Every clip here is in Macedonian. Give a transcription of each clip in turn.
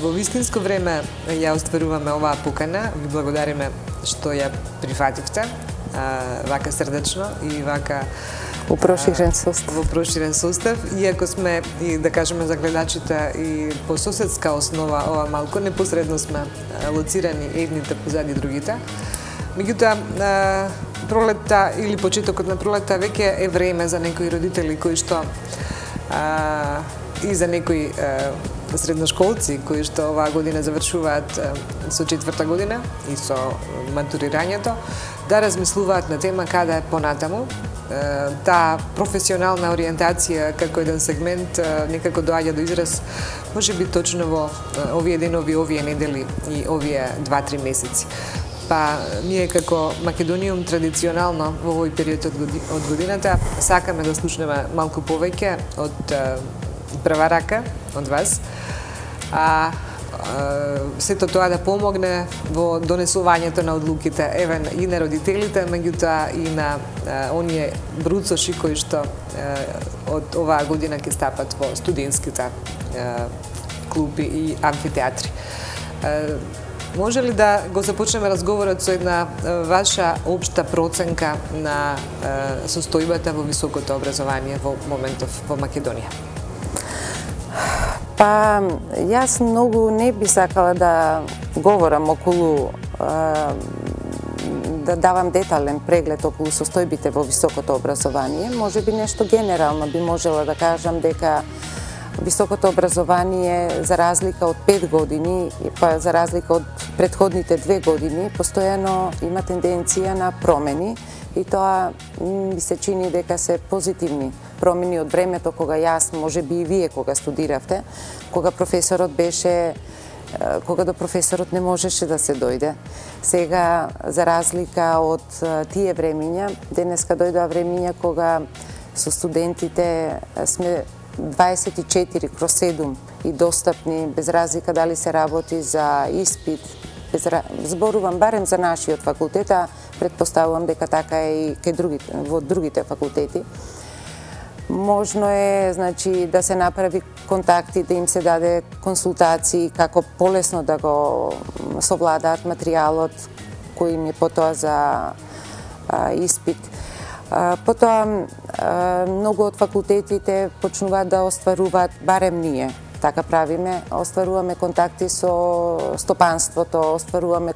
во вистинско време ја остваруваме оваа покана. Ви благодариме што ја прифативте вака срдечно и вака во проширен состав. Во проширен состав, иако сме и да кажеме за гледачите и по соседска основа, ова малку непосредно сме лоцирани едните позади другите. Меѓутоа, пролетта или почетокот на пролетта веќе е време за некои родители кои што и за некои средношколци кои што оваа година завршуваат со 4-та година и со матурирањето, да размислуваат на тема каде е понатаму. Таа професионална ориентација како еден сегмент некако доаѓа до израз можеби точно во овие денови, овие недели и овие 2-3 месеци. Па ние како Македониум традиционално во овој период од годината сакаме да слушнеме малку повеќе од прва рака од вас, сето тоа да помогне во донесувањето на одлуките, еве и на родителите, меѓутоа и на оние бруцоши кои што од оваа година ќе стапат во студентските клуби и амфитеатри. Може ли да го започнеме разговорот со една ваша општа проценка на состојбата во високото образование во моментов во Македонија? Па, јас многу не би сакала да говорам околу, да давам детален преглед околу состојбите во високото образование. Може би нешто генерално би можела да кажам дека високото образование, за разлика од 5 години, па за разлика од претходните 2 години, постојано има тенденција на промени и тоа ми се чини дека се позитивни промени од времето кога јас, може би и вие кога студиравте, кога професорот беше, кога до професорот не можеше да се дојде. Сега, за разлика од тие времиња, денеска дојдоа времиња кога со студентите сме 24/7 и достапни, без разлика дали се работи за испит, зборувам барем за нашиот факултет, а предпоставувам дека така е и во другите факултети. Можно е, значи, да се направи контакти, да им се даде консултации како полесно да го совладаат материјалот кој им е потоа за испит. Потоа, многу од факултетите почнуваат да остваруваат, барем ние, така правиме, остваруваме контакти со стопанството, остваруваме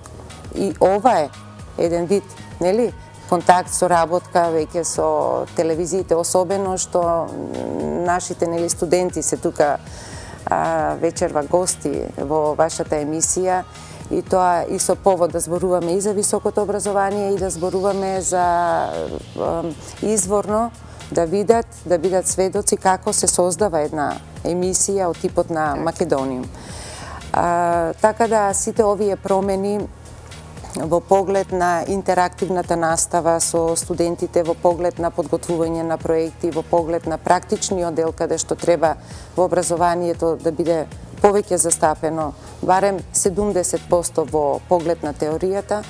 и ова е еден вид, нели, контакт со работка веќе со телевизиите, особено што нашите, нели, студенти се тука вечерва гости во вашата емисија, и тоа и со повод да зборуваме и за високото образование и да зборуваме за изворно да бидат сведоци како се создава една емисија од типот на Македониум. Така да сите овие промени во поглед на интерактивната настава со студентите, во поглед на подготвување на проекти, во поглед на практичниот дел каде што треба во образованието да биде повеќе застапено, барем 70% во поглед на теоријата,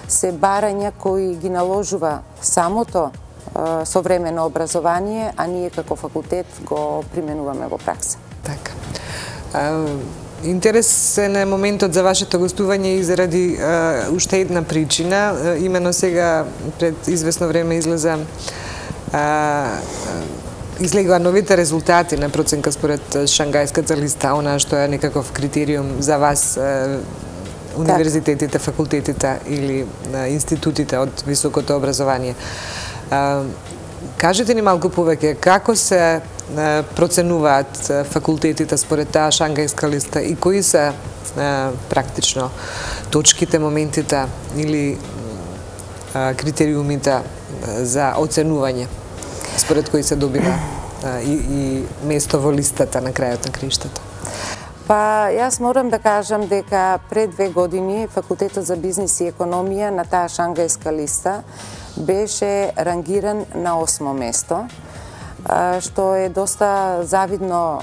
се барања кои ги наложува самото современо образование, а ние како факултет го применуваме во пракса. Така. Интересен е моментот за вашето гостување и заради уште една причина. Имено сега пред известно време излегоа новите резултати на проценка според Шангајската листа, она што е некаков критериум за вас, универзитетите, факултетите или институтите од високото образование. Кажете ни малку повеќе, како се проценуваат факултетите според таа Шангајска листа и кои се практично точките, моментите или критериумите за оценување според кои се добива и место во листата на крајот на криштата? Па, јас морам да кажам дека пред 2 години Факултетот за бизнис и економија на таа Шангајска листа беше рангиран на 8 место, што е доста завидно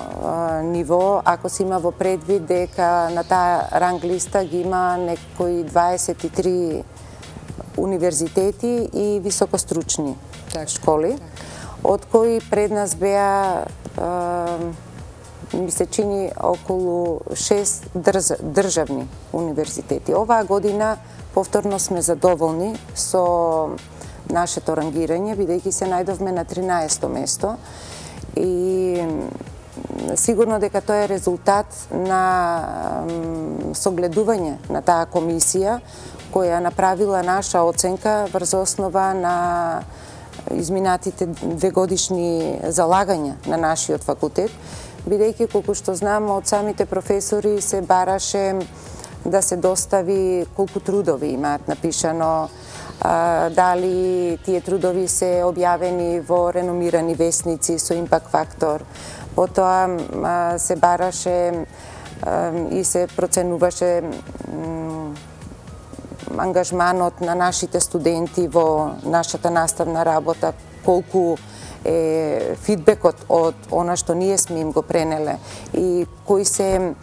ниво, ако се има во предвид дека на таа ранг листа ги има некои 23 универзитети и високостручни школи, од кои пред нас беа ми се чини околу 6 државни универзитети. Оваа година повторно сме задоволни со нашето рангирање, бидејќи се најдовме на 13-то место и сигурно дека тоа е резултат на согледување на таа комисија која направила наша оценка врз основа на изминатите 2 годишни залагања на нашиот факултет, бидејќи колку што знам од самите професори се бараше да се достави колку трудови имаат напишано, дали тие трудови се објавени во реномирани весници со импакт фактор. Потоа се бараше и се проценуваше ангажманот на нашите студенти во нашата наставна работа, колку е фидбекот од она што ние сме им го пренеле и кои се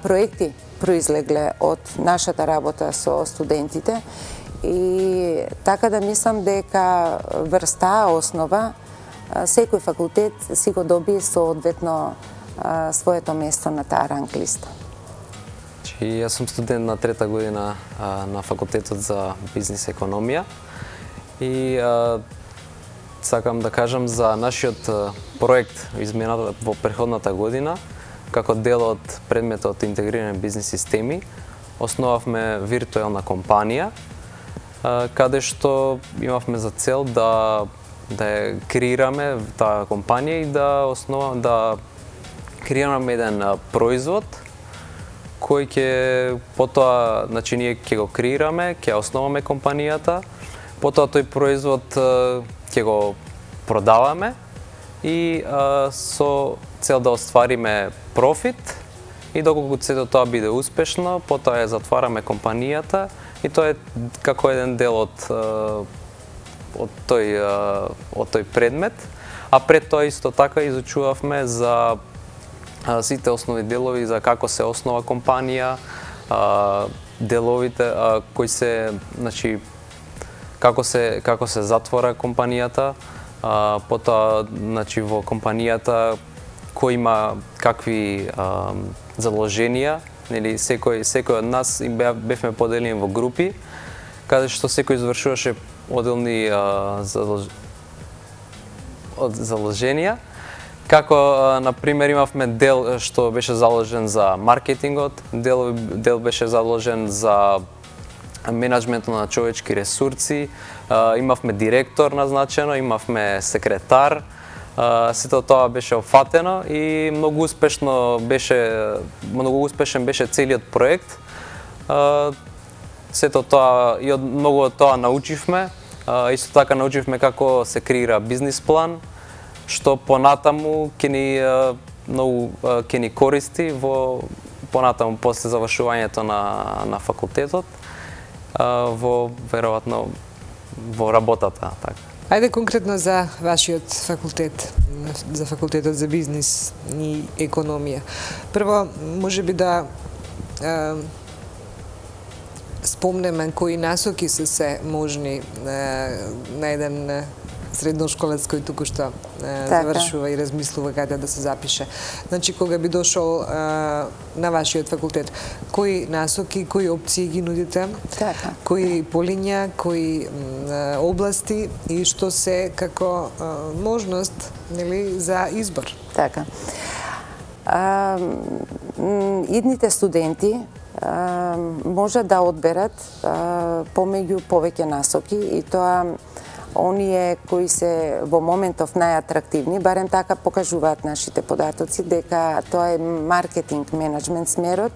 проекти произлегле од нашата работа со студентите. И така да мислам дека врз таа основа секој факултет си го доби соодветно своето место на таа ранг листа. Јас сум студент на 3-та година на факултетот за бизнис економија и сакам да кажам за нашиот проект измината во претходната година, како дел од предметот интегрирани бизнис системи, основавме виртуелна компанија, каде што имавме за цел да ја креираме таа компанија и да креираме еден производ кој ќе потоа, значи ние ќе го креираме, ќе основаме компанијата, потоа тој производ ќе го продаваме и со цел да оствариме профит и доколку сето тоа биде успешно, потоа ја затвараме компанијата и тоа е како еден дел од тој предмет, а пред тоа исто така изучувавме за сите основни делови за како се основа компанија, деловите кои се, значи како се затвора компанијата, потоа значи во компанијата кој има какви заложенија, нели секој од нас бевме поделени во групи, каде што секој извршуваше одделни заложенија. Како, например, имавме дел што беше заложен за маркетингот, дел беше заложен за менеджментот на човечки ресурси, имавме директор назначено, имавме секретар, сето тоа беше опфатено и многу успешен беше целиот проект. Сето тоа и од многу од тоа научивме, исто така научивме како се креира бизнис план, што понатаму ќе ни користи во понатаму после завршувањето на факултетот, веројатно во работата, така. Ајде конкретно за вашиот факултет, за факултетот за бизнис и економија. Прво, можеби да спомнеме кои насоки се можни на еден средношколец кој туку што завршува и размислува каде да се запише. Значи, кога би дошол на вашиот факултет, кои насоки, кои опции ги нудите, кои полиња, кои области и што се како можност, нели, за избор? Така. Идните студенти може да одберат помеѓу повеќе насоки и тоа оние кои се во моментов најатрактивни, барем така покажуваат нашите податоци, дека тоа е маркетинг менеджмент смерот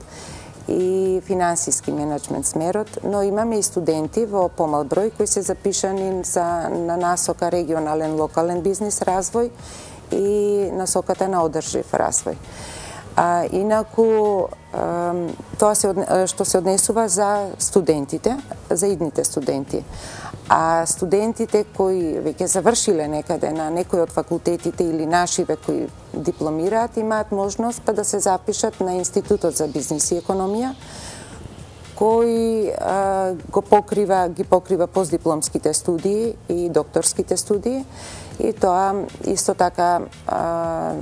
и финансиски менеджмент смерот, но имаме и студенти во помал број кои се запишани на насока регионален локален бизнис развој и насоката на одржив развој. Инаку, тоа што се однесува за студентите, за идните студенти. А студентите кои веќе завршиле некаде на некој од факултетите или нашиве кои дипломираат, имаат можност да се запишат на Институтот за бизнис и економија, кој ги покрива постдипломските студии и докторските студии, и тоа исто така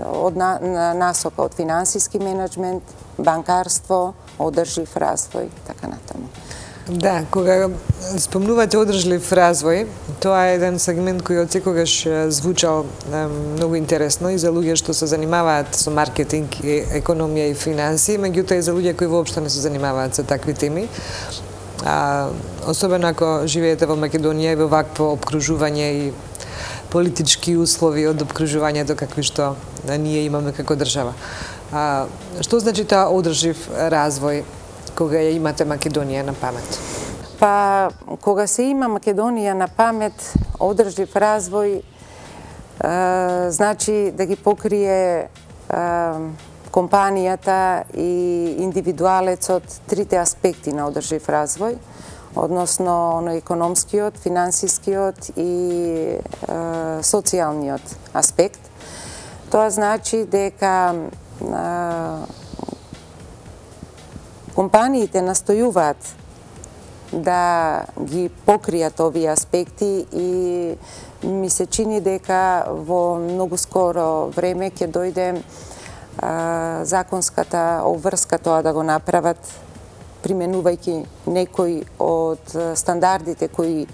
од насока од финансиски менеджмент, банкарство, одржлив развој, така натаму. Да, кога спомнувате одржлив развој, тоа е еден сегмент кој од секогаш звучал многу интересно и за луѓе што се занимаваат со маркетинг, економија и финанси, меѓутоа и за луѓе кои воопшто не се занимаваат со такви теми. Особено ако живеете во Македонија и во вакво обкружување и политички услови од обкружувањето какви што ние имаме како држава. Што значи тоа одржлив развој кога ја имате Македонија на памет? Па, кога се има Македонија на памет, одржлив развој значи да ги покрие компанијата и индивидуалецот трите аспекти на одржлив развој, односно економскиот, финансискиот и социјалниот аспект. Тоа значи дека компаниите настојуваат да ги покријат овие аспекти и ми се чини дека во многу скоро време ќе дојде законската обврска тоа да го направат, применувајќи некои од стандардите кои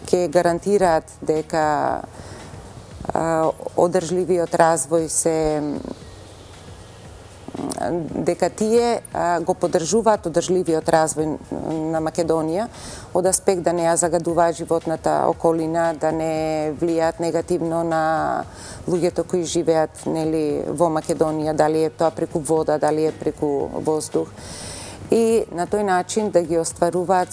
ќе гарантираат дека одржливиот развој дека тие го поддржуваат одржливиот развој на Македонија од аспект да не ја загадуваат животната околина, да не влијаат негативно на луѓето кои живеат во Македонија, дали е тоа преку вода, дали е преку воздух. И на тој начин да го остваруваат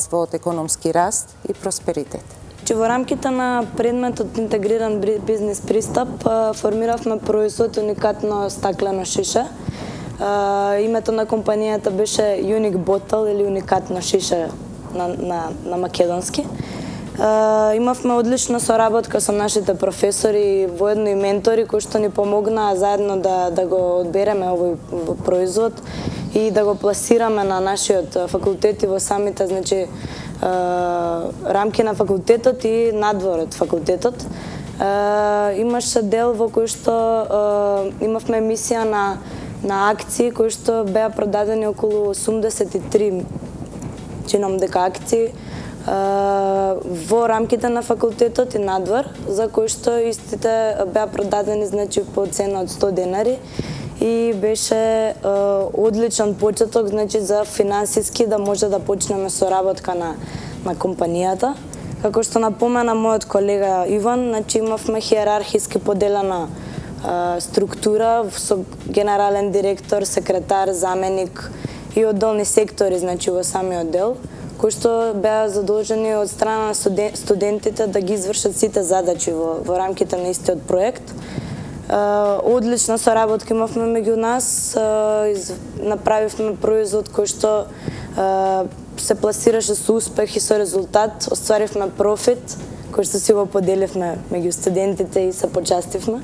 својот економски раст и просперитет. Во рамките на предметот интегриран бизнис пристап формиравме производ уникатно стаклено шише. Името на компанијата беше Unique Bottle или уникатно шише на македонски. Имавме одлична соработка со нашите професори, воедно и ментори кои што ни помогнаа заедно да го одбереме овој производ и да го пласираме на нашиот факултет и во самите рамки на факултетот и надвор од факултетот. Имаше дел во кој што имавме емисија на акции кои што беа продадени околу 83 чином дека акции во рамките на факултетот и надвор, за кои што истите беа продадени по цена од 100 денари и беше одличен почеток за финансиски да може да почнеме соработка на компанијата. Како што напомена мојот колега Иван, имавме хиерархиски поделена структура со генерален директор, секретар, заменик и одделни сектори во самиот дел, кои што беа задолжени од страна на студентите да ги извршат сите задачи во рамките на истиот проект. Одлична соработка имавме меѓу нас, направивме производ кој што се пласираше со успех и со резултат, остваривме профит, кој што си го поделивме меѓу студентите и се почастивме.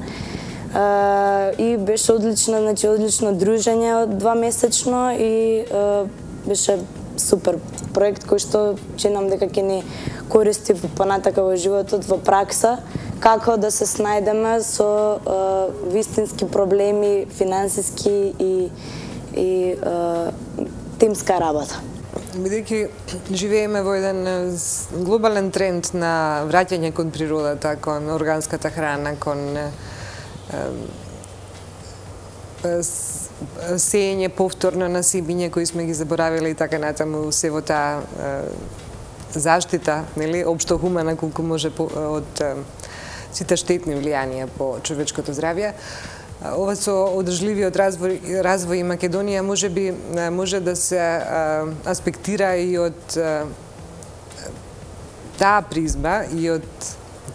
И беше одлично дружење двамесечно и беше супер проект кој што чинам дека ќе ни користи понатака во животот, во пракса, како да се снајдеме со вистински проблеми, финансиски и тимска работа. Бидејќи живееме во еден глобален тренд на враќање кон природата, кон органската храна, кон сеење повторно на сибиња кои сме ги заборавиле и така натаму, се во таа заштита, општо хумана колку може од сите штетни влијанија по човечкото здравје. Ова со одржливиот развој и Македонија може да се аспектира и од таа призма и од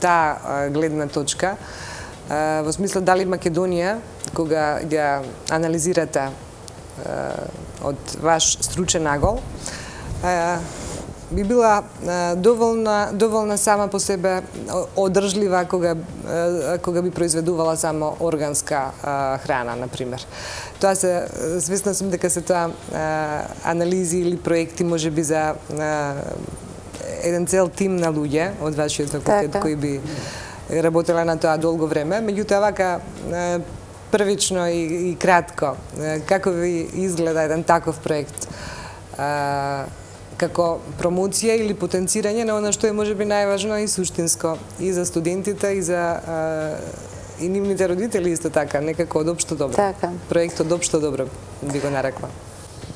таа гледна точка, во смисла дали Македонија, кога ја анализирате од ваш стручен агол, би била доволна сама по себе одржлива кога би произведувала само органска храна, например. Тоа се, свесна сум дека се тоа анализи или проекти може би за еден цел тим на луѓе од вашиот факултет кои би работела на тоа долго време, меѓутоа вака првично и кратко, како ви изгледа еден таков проект? Како промоција или потенцирање на оно што е можеби најважно и суштинско и за студентите и за и нивните родители исто така, некако од општо добро. Така. Проект од општо добро би го нарекла.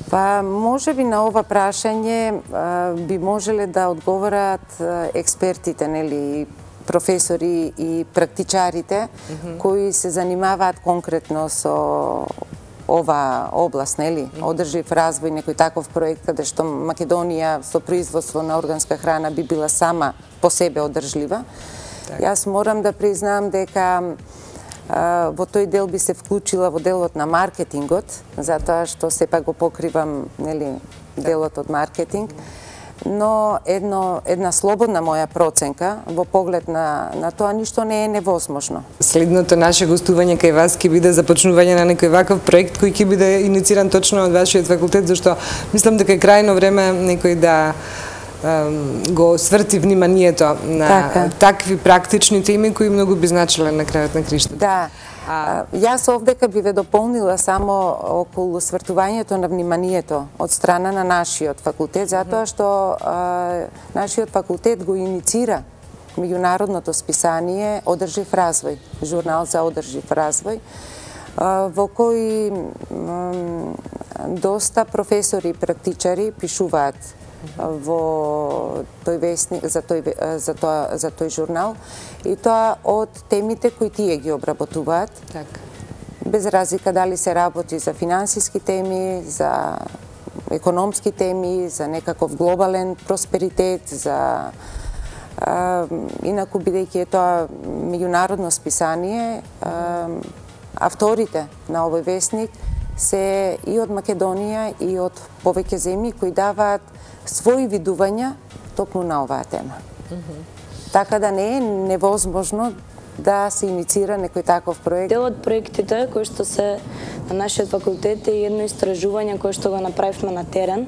Па можеби на ова прашање би можеле да одговораат експертите, нели, професори и практичарите кои се занимаваат конкретно со ова област, нели, одржив развој, некој таков проект каде што Македонија со производство на органска храна би била сама по себе одржлива. Јас морам да признам дека во тој дел би се вклучила во делот на маркетингот, затоа што сепак го покривам, нели, делот од маркетинг. Но една слободна моја проценка во поглед на тоа ништо не е невозможно. Следното наше гостување кај вас ќе биде започнување на некој ваков проект кој ќе биде инициран точно од вашиот факултет, зашто мислам дека е крајно време некој да го сврти вниманието на такви практични теми кои многу би значеле на крајот на криштата. Да. Јас овдека би ве дополнила само околу свртувањето на вниманието од страна на нашиот факултет, затоа што нашиот факултет го иницира меѓународното списание Одржив развој, журнал за одржив развој, во кој доста професори и практичари пишуваат во тој вестник за тој журнал, и тоа од темите кои тие ги обработуваат. Без разлика дали се работи за финансиски теми, за економски теми, за некаков глобален просперитет, за инаку бидејќи е тоа меѓународно списание, авторите на овој вестник се и од Македонија и од повеќе земји кои даваат своји видувања токму на оваа тема. Така да не е невозможно да се иницира некој таков проект. Дел од проектите кои што се на нашиот факултет е едно истражување кое што го направивме на терен,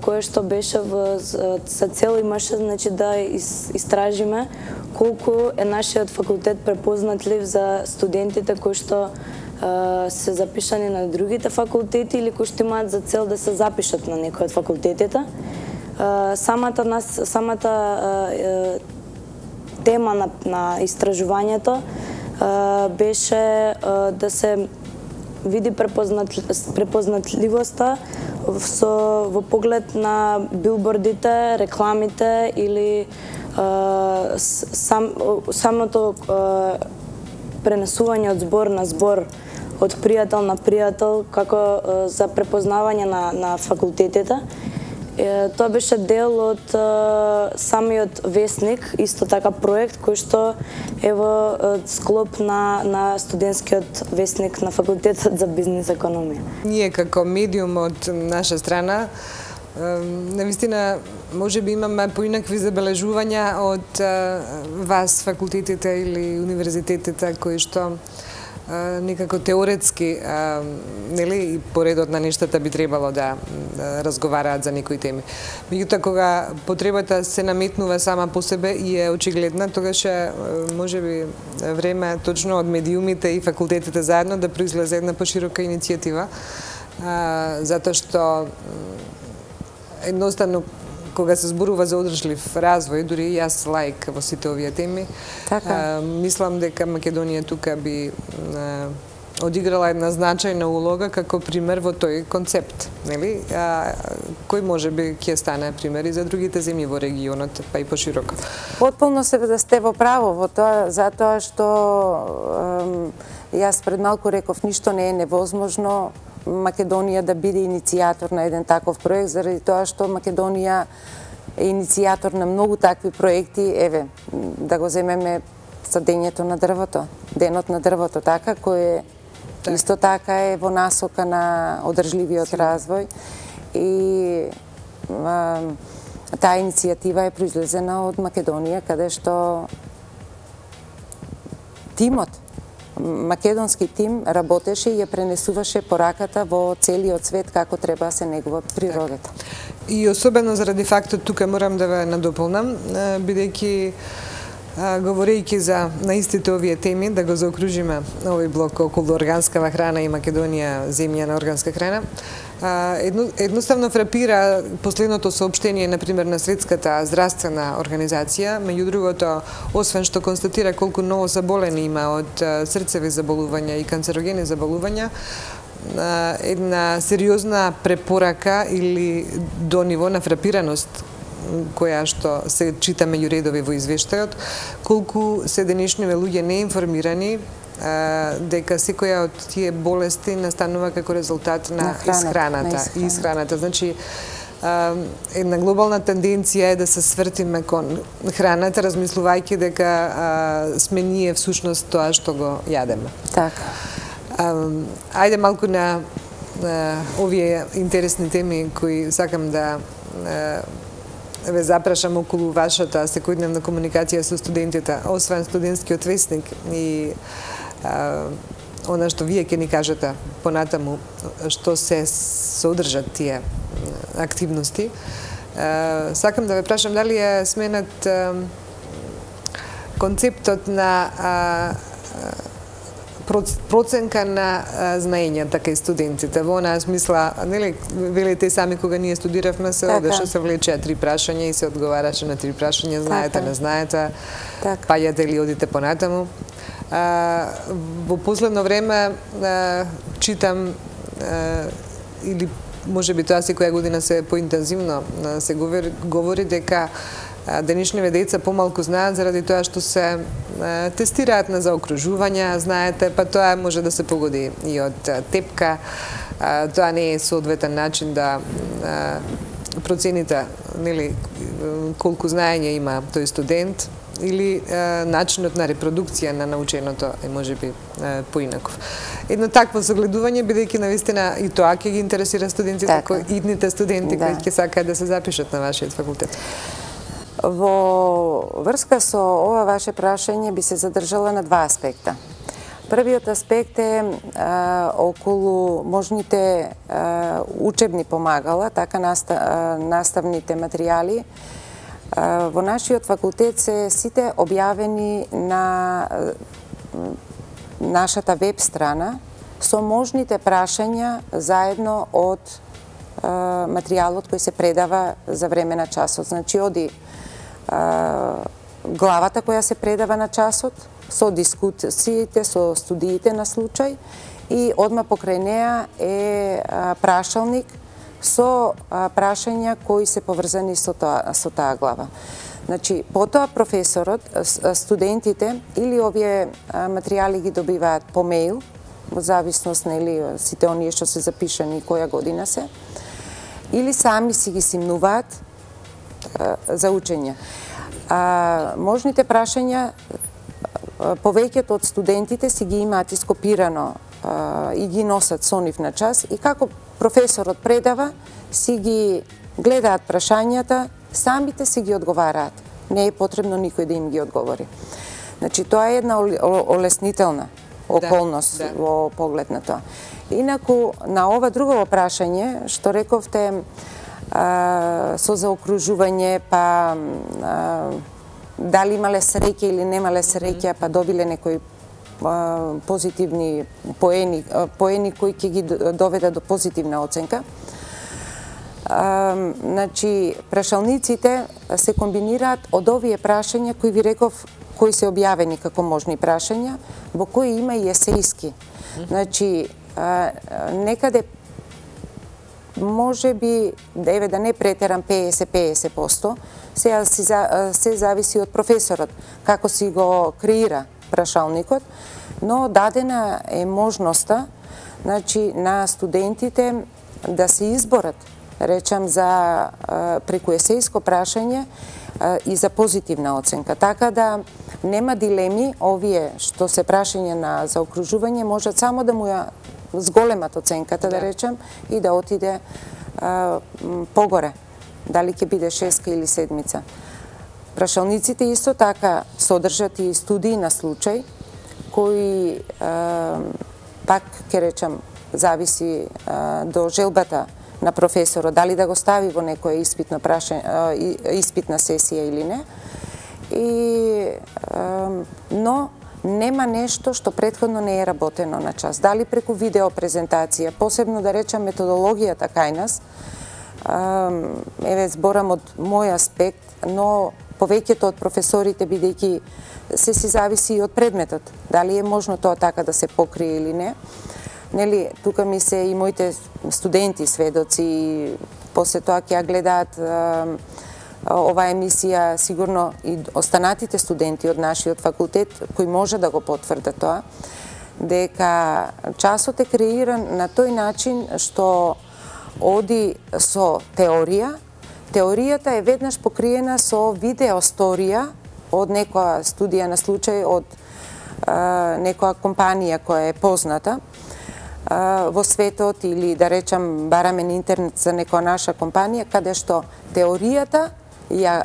кое што беше за цел имаше, значи, да истражиме колку е нашиот факултет препознатлив за студентите кои што се запишани на другите факултети или кои што имаат за цел да се запишат на некој од факултетите. Самата тема на истражувањето беше да се види препознатливоста во поглед на билбордите, рекламите или самото пренесување од збор на збор, од пријател на пријател, како за препознавање на факултетите. Тоа беше дел од самиот вестник, исто така проект кој што е во склоп на студентскиот вестник на факултетот за бизнис економија. Ние како медиум од наша страна навистина може би имаме поинакви забележувања од вас факултетите или универзитетите кои што некако теоретски, нели, и поредот на нештата би требало да разговараат за некои теми. Меѓутоа, кога потребата се наметнува сама по себе и е очигледна, тогаш е можеби време точно од медиумите и факултетите заедно да произлезе една поширока иницијатива, затоа што едноставно кога се зборува за одржлив развој, дури и јас лаик во сите овие теми, мислам дека Македонија тука би одиграла една значајна улога како пример во тој концепт, нели? Кој можеби ќе стане пример и за другите земји во регионот, па и пошироко. Потполно се да сте во право во тоа, затоа што јас пред малку реков ништо не е невозможно Македонија да биде иницијатор на еден таков проект, заради тоа што Македонија е иницијатор на многу такви проекти. Еве, да го земеме садењето на дрвото, денот на дрвото, така, кој исто така е во насока на одржливиот развој. И таа иницијатива е произлезена од Македонија, каде што тимот, македонски тим работеше и ја пренесуваше пораката во целиот свет како треба да се негува природата. И особено заради фактот, тука морам да ве надополнам, бидејќи говорејќи за наистите овие теми, да го заокружиме овој блок околу органскава храна и Македонија земја на органска храна, едноставно фрапира последното соопштение, например, на Светската здравствена организација, меѓу другото, освен што констатира колку ново заболени има од срцеви заболувања и канцерогени заболувања, една сериозна препорака или до ниво на фрапираност која што се чита меѓу редови во извештајот, колку се денешниве луѓе неинформирани дека секоја од тие болести настанува како резултат на исхраната. Значи, една глобална тенденција е да се свртиме кон храната, размислувајќи дека сме ние всушност тоа што го јадеме. Така. Ајде малку на овие интересни теми кои сакам да ве запрашам околу вашата секојдневна комуникација со студентите, освен студентскиот весник и она што вие ќе ни кажете понатаму, што се содржат тие активности. Сакам да ве прашам дали е сменат концептот на проценка на знаењата кај студентите. Во онаа смисла, нели, велите сами кога ние студиравме, се одеше, се влечеа 3 прашања и се одговараше на 3 прашања, знаете, не знаете, паѓате или одите понатаму. Во последно време читам или можеби тоа секоја година се поинтензивно се говори дека денешниве деца помалку знаат заради тоа што се тестираат на заокружувања, знаете, па тоа може да се погоди и од тепка. Тоа не е соодветен начин да процените, нели, колку знаење има тој студент или начинот на репродукција на наученото е можеби поинаков. Едно такво согледување, бидејќи навистина и тоа ќе ги интересира студентите, идните студенти кои ќе сакаат да се запишат на вашиот факултет. Во врска со ова ваше прашање би се задржала на 2 аспекта. Првиот аспект е околу можните учебни помагала, така наставните материјали. Во нашиот факултет се сите објавени на нашата веб страна со можните прашања заедно од материјалот кој се предава за време на часот. Значи, оди главата која се предава на часот, со дискусиите, со студиите на случај и одма покрај неа е прашалник со прашања кои се поврзани со таа глава. Значи, потоа професорот, студентите или овие материјали ги добиваат по мејл, во зависност нели сите оние што се запишани која година се, или сами си ги симнуваат за учење. Можните прашања повеќето од студентите си ги имаат ископирано и ги носат со нив на час и како професорот предава, си ги гледаат прашањата, самите си ги одговараат. Не е потребно никој да им ги одговори. Значи, тоа е една олеснителна околност во поглед на тоа. Инаку, на ова друго прашање, што рековте, со заокружување, па дали имале среќа или немале среќа, па добиле некои позитивни поени кои ќе ги доведат до позитивна оценка. Значи, прашалниците се комбинираат од овие прашања кои ви реков, кои се објавени како можни прашања, во кои има и есејски. Значи, некаде може би, да не претерам 50%, сега се зависи од професорот, како си го креира прашалникот, но дадена е можноста, значи, на студентите да се изборат, речам, за преку есејско прашање и за позитивна оценка. Така да нема дилеми, овие што се прашање на заокружување можат само да му ја зголемат оценката, да речем, и да отиде погоре дали ќе биде 6 или 7. Прашалниците исто така содржат и студии на случај, кои пак ќе речам зависи до желбата на професорот, дали да го стави во некоја испитна сесија или не. Но нема нешто што претходно не е работено на час. Дали преку видео презентација, посебно да речам методологијата кај нас, зборам од мој аспект, но повеќето од професорите, бидејќи се си зависи и од предметот, дали е можно тоа така да се покрие или не. Нели, тука ми се и моите студенти сведоци, после тоа ќе ја гледаат оваа емисија, сигурно и останатите студенти од нашиот факултет, кои може да го потврдат тоа, дека часот е креиран на тој начин што оди со теорија. Теоријата е веднаш покриена со видеосторија од некоја студија на случај, од некоја компанија која е позната во светот, или да речам бараме на интернет за некоја наша компанија, каде што теоријата ја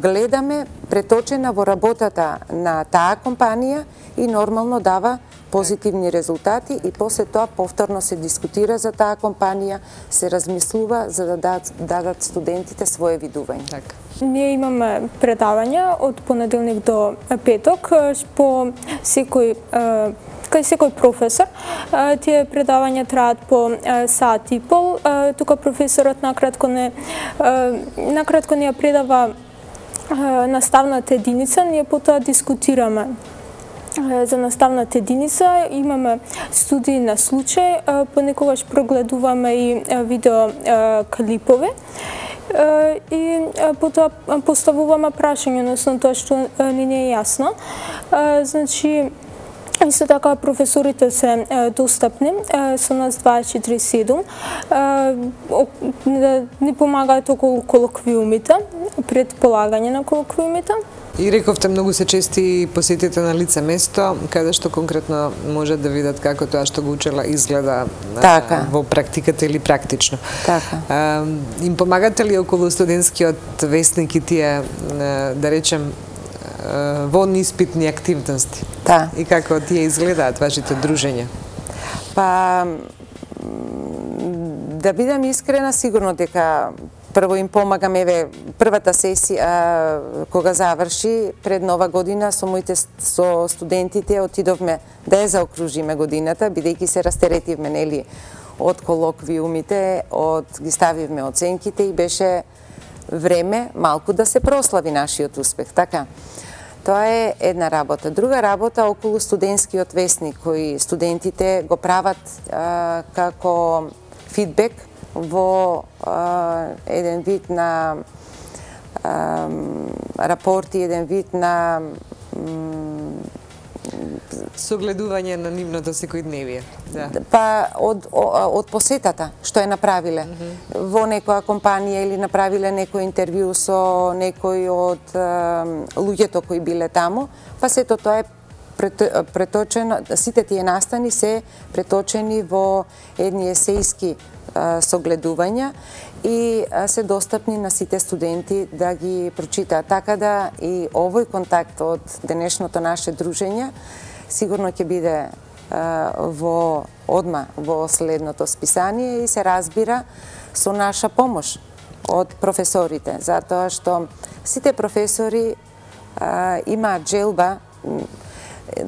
гледаме преточена во работата на таа компанија и нормално дава позитивни резултати, и после тоа повторно се дискутира за таа компанија, се размислува за да дадат студентите свое видување. Така. Ние имаме предавања од понеделник до петок по кај секој професор. Тие предавања траат по сат и пол. Тука професорот накратко не ја предава наставната единица, ние потоа дискутираме за наставната единица, имаме студии на случај, понекогаш прогледуваме и видео клипове и потоа поставуваме прашање, односно тоа што не е јасно. Значи, исто така професорите се достапни со нас 24/7, ни помагаат околу колоквиумите, пред полагање на колоквиумите. И рековте, многу се чести посетите на лице место, каде што конкретно можат да видат како тоа што го учела изгледа во практиката или практично. Така. Им помагате ли околу студентскиот весник и тие, да речем, во испитни активности? Да. И како тие изгледаат вашите дружења? Па, да бидам искрена, сигурно дека прво им помагам, првата сесија кога заврши пред Нова година со студентите отидовме да ја заокружиме годината, бидејќи се растеретивме, нели, од колоквиумите, ги ставивме оценките и беше време малку да се прослави нашиот успех, така. Тоа е една работа. Друга работа околу студентскиот весник, кој студентите го прават како фидбек во еден вид на рапорти, еден вид на согледување на нивното секојдневие. Да. Па од посетата што е направиле во некоја компанија или направиле некој интервју со некој од луѓето кои биле таму, па сето тоа е преточено, сите тие настани се преточени во едни есејски согледувања и се достапни на сите студенти да ги прочитаат. Така да и овој контакт од денешното наше дружење сигурно ќе биде одма во следното списание и се разбира со наша помош од професорите, затоа што сите професори имаат желба.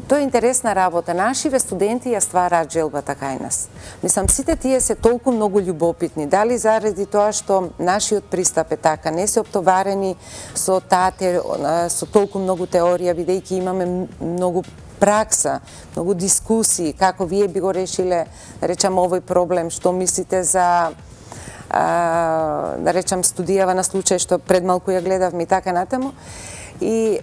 Тоа е интересна работа. Нашиве студенти ја ствараат желбата кај нас. Мислам, сите тие се толку многу љубопитни. Дали заради тоа што нашиот пристап е така, не се оптоварени со толку многу теорија, бидејќи имаме многу пракса, многу дискусии, како вие би го решиле, да речам, овој проблем, што мислите за, да речам, студијава на случај, што пред малку ја гледавме и така натаму. И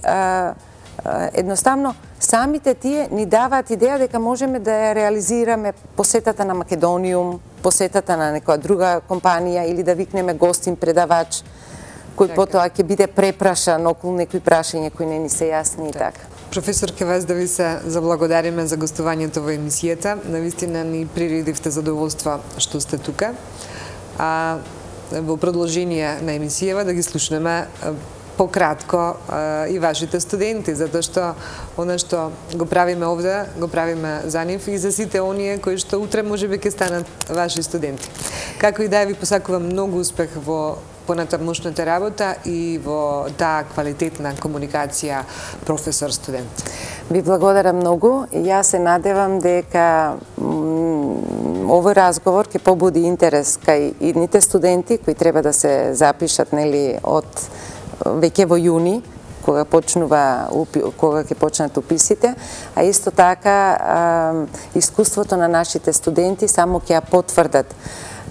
едноставно, самите тие ни даваат идеја дека можеме да ја реализираме посетата на Македониум, посетата на некоја друга компанија или да викнеме гостин предавач кој потоа ќе биде препрашан околу некои прашања кои не ни се јасни и така. Професор, ке вас да ви се заблагодариме за гостувањето во емисијата. Навистина ни приредивте задоволство што сте тука. во продолжение на емисијава да ги слушнеме пократко и вашите студенти, затоа што она што го правиме овде, го правиме за нив и за сите оние кои што утре можеби ќе станат ваши студенти. Како и да ви посакувам многу успех во понатамошната работа и во таа квалитетна комуникација професор-студент. Ви благодарам многу и јас се надевам дека овој разговор ќе побуди интерес кај идните студенти кои треба да се запишат од веќе во јуни, кога ќе почнат уписите, а исто така искуството на нашите студенти само ќе ја потврдат,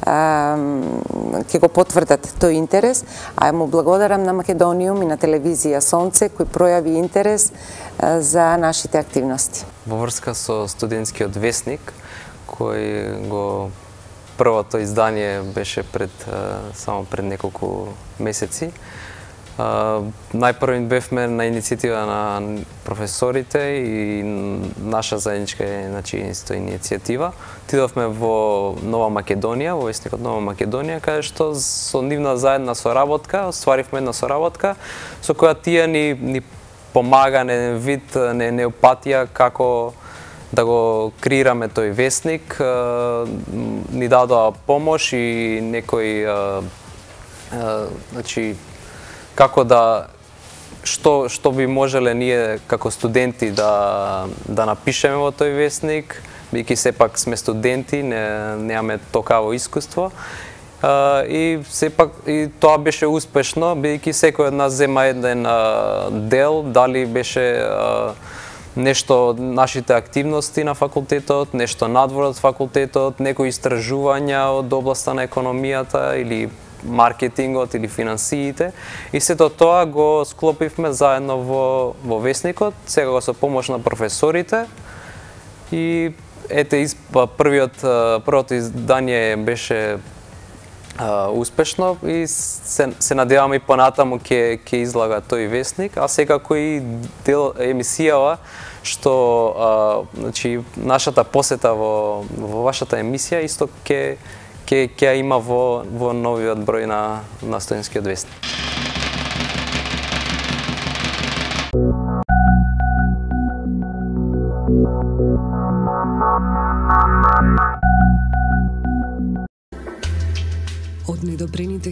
ќе го потврдат тој интерес, а му благодарам на Македониум и на телевизија Сонце кој пројави интерес за нашите активности. Во врска со студентскиот весник, кој го првото издание беше само пред неколку месеци. Најпрвин бевме на иницијатива на професорите и наша заедничка иницијатива. Отидовме во Нова Македонија, во весникот Нова Македонија, каде што со нивна заедна соработка, остваривме една соработка со која тие ни помага на еден вид, не упатија како да го креираме тој весник, ни дадоа помош и некои како што би можеле ние како студенти да напишеме во тој весник, бидејќи сепак сме студенти, немаме токаво искуство. И сепак и тоа беше успешно, бидејќи секој од нас зема еден дел, дали беше нешто нашите активности на факултетот, нешто надвор од факултетот, некои истражувања од областа на економијата или маркетингот или финансиите, и сето тоа го склопивме заедно во весникот, сега со помош на професорите, и првото издание беше успешно и се надеваме и понатаму ќе излага тој весник, а секако и дел емисијава што нашата посета во вашата емисија исто ќе има во новиот број на студентскиот весник. Од недобрените